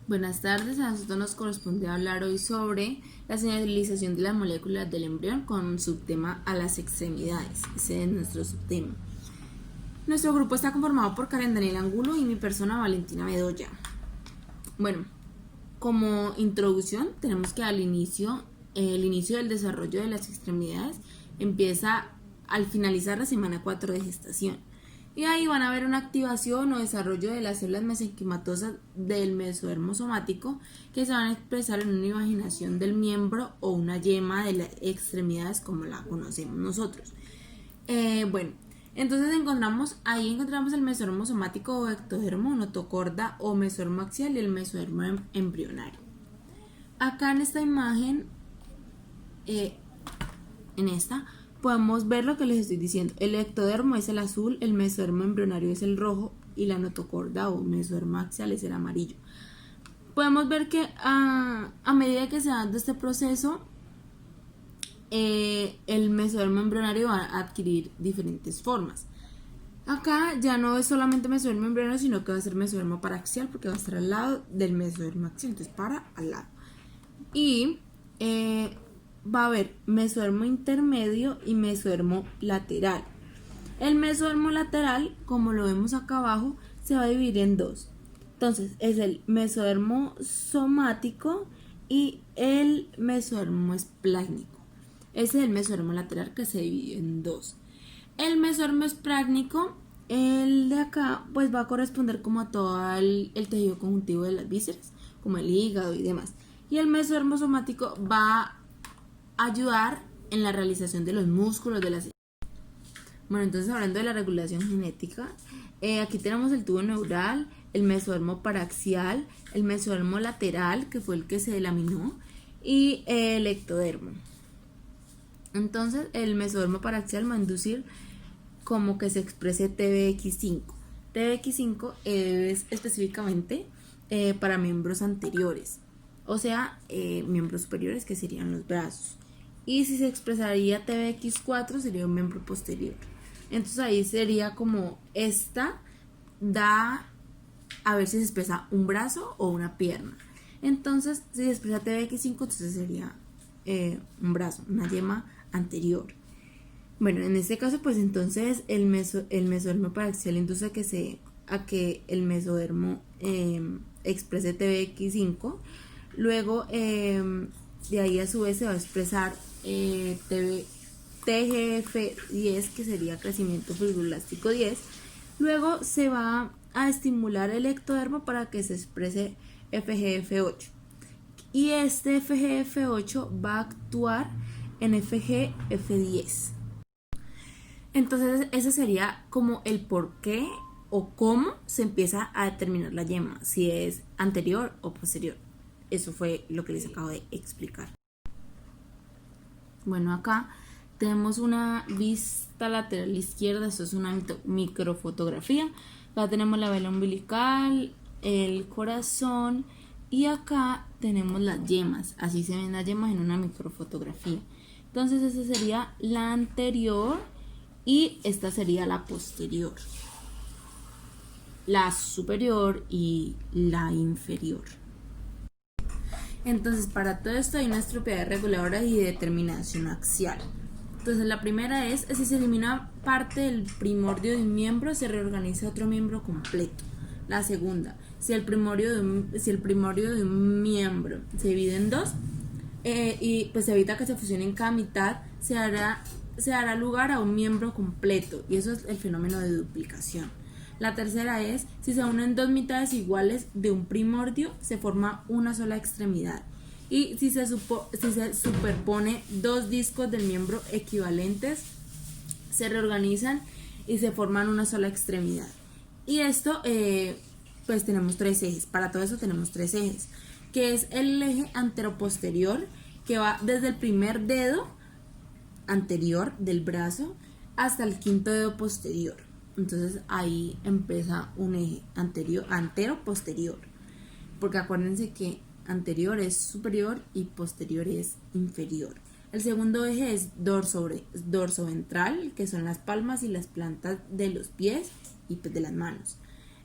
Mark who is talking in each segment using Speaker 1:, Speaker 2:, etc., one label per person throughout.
Speaker 1: Buenas tardes, a nosotros nos corresponde hablar hoy sobre la señalización de las moléculas del embrión con un subtema a las extremidades. Ese es nuestro subtema. Nuestro grupo está conformado por Karen Daniel Angulo y mi persona Valentina Bedoya. Bueno, como introducción tenemos que el inicio del desarrollo de las extremidades empieza al finalizar la semana 4 de gestación. Y ahí van a ver una activación o desarrollo de las células mesenquimatosas del mesodermo somático que se van a expresar en una invaginación del miembro o una yema de las extremidades como la conocemos nosotros. Entonces encontramos el mesodermo somático o ectodermo, notocorda o mesodermo axial y el mesodermo embrionario. Acá en esta imagen, podemos ver lo que les estoy diciendo. El ectodermo es el azul, el mesodermo embrionario es el rojo y la notocorda o mesodermo axial es el amarillo. Podemos ver que a medida que se va dando este proceso, el mesodermo embrionario va a adquirir diferentes formas. Acá ya no es solamente mesodermo embrionario, sino que va a ser mesodermo paraxial porque va a estar al lado del mesodermo axial, entonces al lado. Y va a haber mesodermo intermedio y mesodermo lateral. El mesodermo lateral, como lo vemos acá abajo, se va a dividir en dos. Entonces es el mesodermo somático y el mesodermo esplácnico. Ese es el mesodermo lateral que se divide en dos. El mesodermo esplácnico, el de acá, pues va a corresponder como a todo el tejido conjuntivo de las vísceras, como el hígado y demás. Y el mesodermo somático va a ayudar en la realización de los músculos de las. Bueno, entonces hablando de la regulación genética, aquí tenemos el tubo neural, el mesodermo paraxial, el mesodermo lateral, que fue el que se delaminó, y el ectodermo. Entonces el mesodermo paraxial va a inducir como que se exprese TBX5. TBX5 es específicamente para miembros anteriores, o sea, miembros superiores que serían los brazos. Y si se expresaría TBX4 sería un miembro posterior. Entonces ahí sería como a ver si se expresa un brazo o una pierna. Entonces si se expresa TBX5 entonces sería un brazo, una yema anterior. Bueno, en este caso pues entonces el mesodermo paraxial induce a que el mesodermo exprese TBX5. Luego de ahí a su vez se va a expresar TGF10, que sería crecimiento fibroblástico 10. Luego se va a estimular el ectodermo para que se exprese FGF8. Y este FGF8 va a actuar en FGF10. Entonces ese sería como el por qué o cómo se empieza a determinar la yema, si es anterior o posterior. Eso fue lo que les acabo de explicar. Bueno, acá tenemos una vista lateral izquierda, esto es una microfotografía. Acá tenemos la vela umbilical, el corazón y acá tenemos las yemas. Así se ven las yemas en una microfotografía. Entonces esa sería la anterior y esta sería la posterior, la superior y la inferior. Entonces para todo esto hay unas propiedades reguladoras y de determinación axial. Entonces la primera es, si se elimina parte del primordio de un miembro, se reorganiza otro miembro completo. La segunda, si el primordio de un miembro se divide en dos y pues se evita que se fusione en cada mitad, se dará lugar a un miembro completo, y eso es el fenómeno de duplicación. La tercera es, si se unen dos mitades iguales de un primordio, se forma una sola extremidad. Y si se superpone dos discos del miembro equivalentes, se reorganizan y se forman una sola extremidad. Y esto, pues tenemos tres ejes. Para todo eso tenemos tres ejes, que es el eje anteroposterior, que va desde el primer dedo anterior del brazo hasta el quinto dedo posterior. Entonces ahí empieza un eje antero-posterior, porque acuérdense que anterior es superior y posterior es inferior. El segundo eje es dorso ventral, que son las palmas y las plantas de los pies y pues de las manos.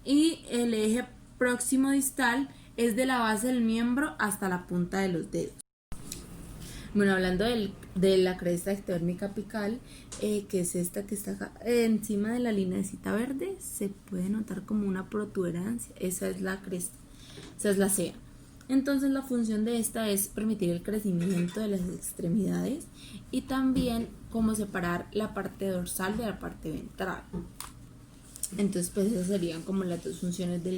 Speaker 1: Y el eje próximo distal es de la base del miembro hasta la punta de los dedos. Bueno, hablando de la cresta ectodérmica apical, que es esta que está acá, encima de la lineecita verde, se puede notar como una protuberancia. Esa es la cresta, esa es la cea. Entonces la función de esta es permitir el crecimiento de las extremidades y también como separar la parte dorsal de la parte ventral. Entonces pues esas serían como las dos funciones de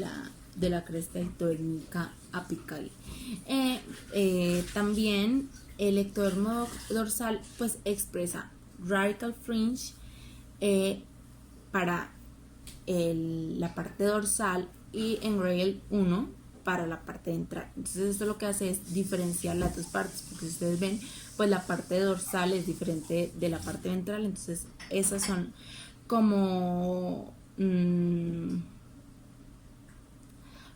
Speaker 1: la cresta ectodérmica apical. También el ectodermo dorsal pues expresa radical fringe para la parte dorsal y engrail 1 para la parte ventral. Entonces esto lo que hace es diferenciar las dos partes, porque si ustedes ven pues la parte dorsal es diferente de la parte ventral. Entonces esas son como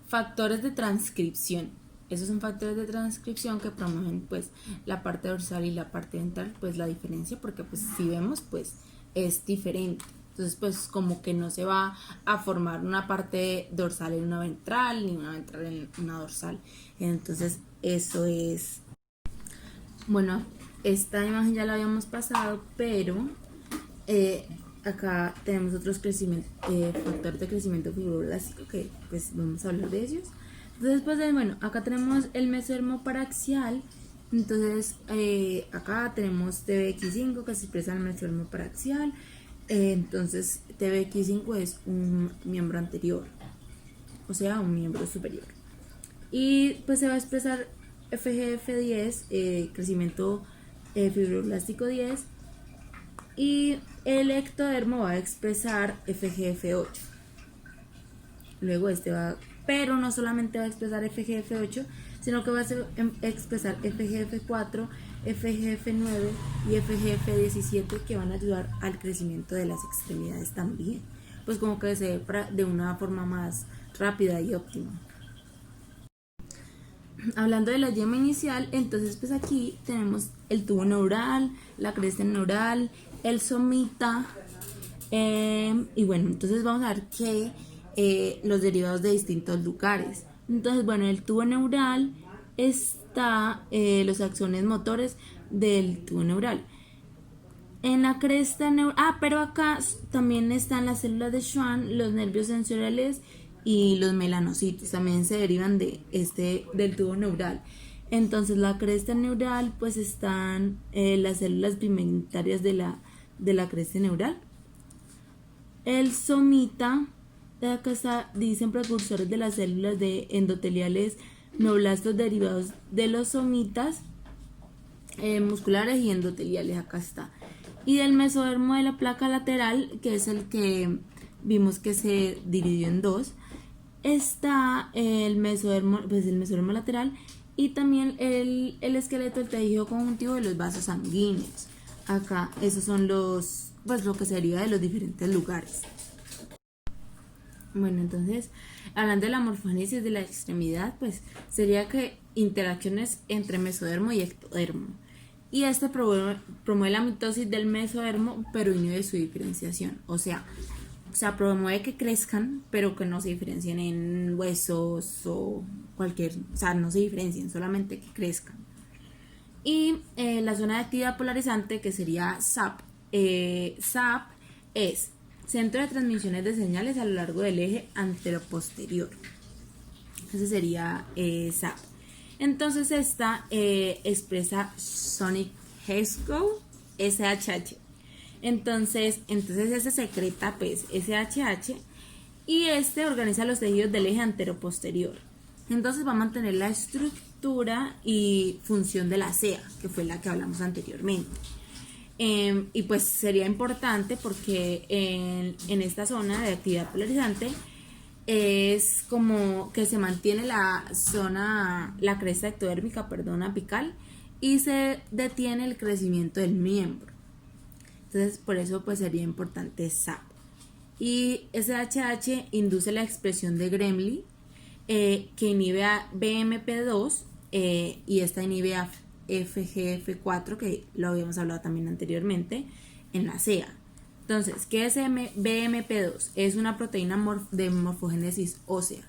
Speaker 1: factores de transcripción. Esos son factores de transcripción que promueven pues la parte dorsal y la parte ventral, pues la diferencia, porque pues si vemos pues es diferente. Entonces pues como que no se va a formar una parte dorsal en una ventral ni una ventral en una dorsal. Entonces eso es. Bueno, esta imagen ya la habíamos pasado, pero acá tenemos otros factores de crecimiento fibroblástico que pues vamos a hablar de ellos. Entonces pues bueno, acá tenemos el mesodermo paraxial. Entonces acá tenemos TBX5 que se expresa en el mesodermo paraxial. Entonces TBX5 es un miembro anterior, o sea un miembro superior, y pues se va a expresar FGF10, crecimiento fibroblástico 10, y el ectodermo va a expresar FGF8. Luego pero no solamente va a expresar FGF8, sino que va a expresar FGF4, FGF9 y FGF17, que van a ayudar al crecimiento de las extremidades también, pues como que se ve de una forma más rápida y óptima. Hablando de la yema inicial, entonces pues aquí tenemos el tubo neural, la cresta neural, el somita, y bueno, entonces vamos a ver que los derivados de distintos lugares. Entonces bueno, el tubo neural está los axones motores del tubo neural. En la cresta neural, pero acá también están las células de Schwann, los nervios sensoriales y los melanocitos, también se derivan del tubo neural. Entonces la cresta neural pues están las células pigmentarias de la cresta neural. El somita, de acá dicen precursores de las células de endoteliales neoblastos derivados de los somitas musculares y endoteliales, acá está. Y del mesodermo de la placa lateral, que es el que vimos que se dividió en dos, está el mesodermo lateral y también el esqueleto del tejido conjuntivo de los vasos sanguíneos. Acá esos son pues lo que sería de los diferentes lugares. Bueno, entonces, hablando de la morfogénesis de la extremidad, pues sería que interacciones entre mesodermo y ectodermo. Y este promueve la mitosis del mesodermo, pero inhibe su diferenciación. O sea, promueve que crezcan, pero que no se diferencien en huesos o no se diferencien, solamente que crezcan. Y la zona de actividad polarizante, que sería SAP. SAP es centro de transmisiones de señales a lo largo del eje anteroposterior. Ese sería SAP. Entonces esta expresa Sonic Hedgehog SHH. Entonces ese secreta pues SHH y organiza los tejidos del eje anteroposterior. Entonces va a mantener la estructura y función de la cea, que fue la que hablamos anteriormente. Y pues sería importante porque en esta zona de actividad polarizante es como que se mantiene la cresta ectodérmica, apical, y se detiene el crecimiento del miembro. Entonces por eso pues sería importante SAP. Y SHH induce la expresión de Gremlin, que inhibe a BMP2 y esta inhibe a FGF4, que lo habíamos hablado también anteriormente en la CEA. Entonces, ¿qué es BMP2? Es una proteína de morfogénesis ósea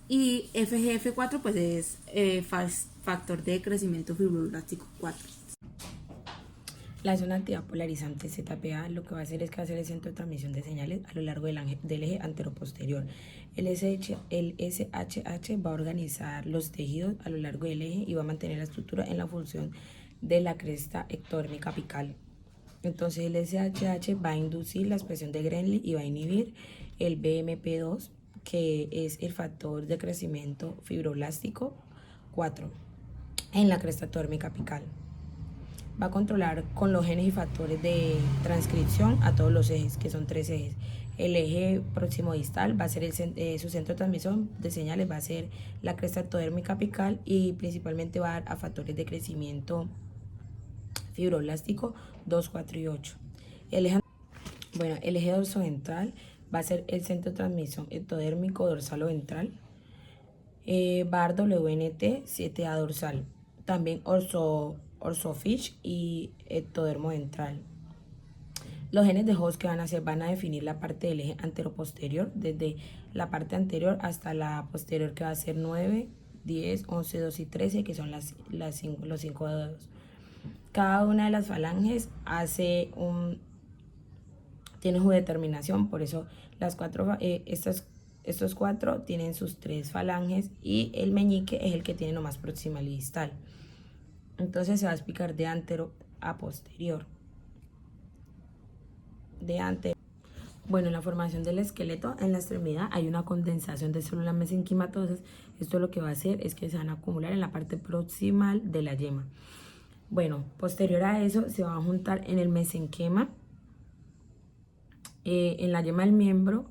Speaker 1: Y FGF4 pues es factor de crecimiento fibroblástico 4.
Speaker 2: La zona activa polarizante ZPA lo que va a hacer es que va a ser el centro de transmisión de señales a lo largo del eje anteroposterior. El SHH va a organizar los tejidos a lo largo del eje y va a mantener la estructura en la función de la cresta ectodérmica apical. Entonces el SHH va a inducir la expresión de Greenlee y va a inhibir el BMP2, que es el factor de crecimiento fibroblástico 4, en la cresta ectodérmica apical. Va a controlar con los genes y factores de transcripción a todos los ejes, que son 3 ejes. El eje próximo distal va a ser su centro de transmisión de señales, va a ser la cresta ectodérmica apical y principalmente va a dar a factores de crecimiento fibroblástico 2, 4 y 8. El eje dorsoventral va a ser el centro de transmisión ectodérmico dorsal o ventral. Va a dar WNT 7A dorsal. También orsofish y ectodermo ventral. Los genes de host que van a hacer van a definir la parte del eje anteroposterior, desde la parte anterior hasta la posterior, que va a ser 9, 10, 11, 12 y 13, que son los 5 dedos. Cada una de las falanges tiene su determinación, por eso estos 4 tienen sus 3 falanges y el meñique es el que tiene nomás proximal y distal. Entonces se va a explicar de antero a posterior. Bueno, en la formación del esqueleto, en la extremidad hay una condensación de células mesenquimatosas. Esto lo que va a hacer es que se van a acumular en la parte proximal de la yema. Bueno, posterior a eso se va a juntar en el mesenquima, en la yema del miembro.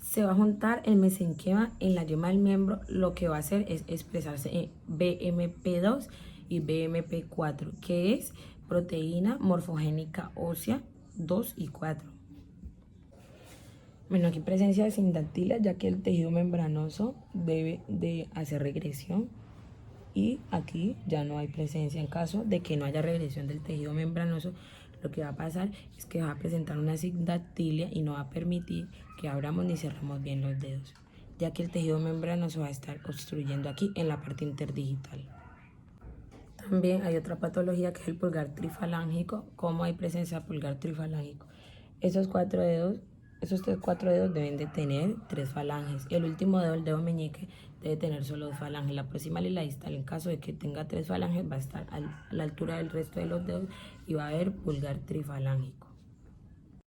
Speaker 2: Se va a juntar el mesenquima en la yema del miembro, lo que va a hacer es expresarse en BMP2 y BMP4, que es proteína morfogénica ósea 2 y 4. Bueno, aquí presencia de sindactilia, ya que el tejido membranoso debe de hacer regresión, y aquí ya no hay presencia. En caso de que no haya regresión del tejido membranoso, lo que va a pasar es que va a presentar una sindactilia y no va a permitir que abramos ni cerramos bien los dedos, ya que el tejido membranoso va a estar obstruyendo aquí en la parte interdigital. También hay otra patología que es el pulgar trifalángico. ¿Cómo hay presencia de pulgar trifalángico? Estos 4 dedos deben de tener 3 falanges. El último dedo, el dedo meñique, debe tener solo 2 falanges, la proximal y la distal. En caso de que tenga 3 falanges, va a estar a la altura del resto de los dedos y va a haber pulgar trifalángico.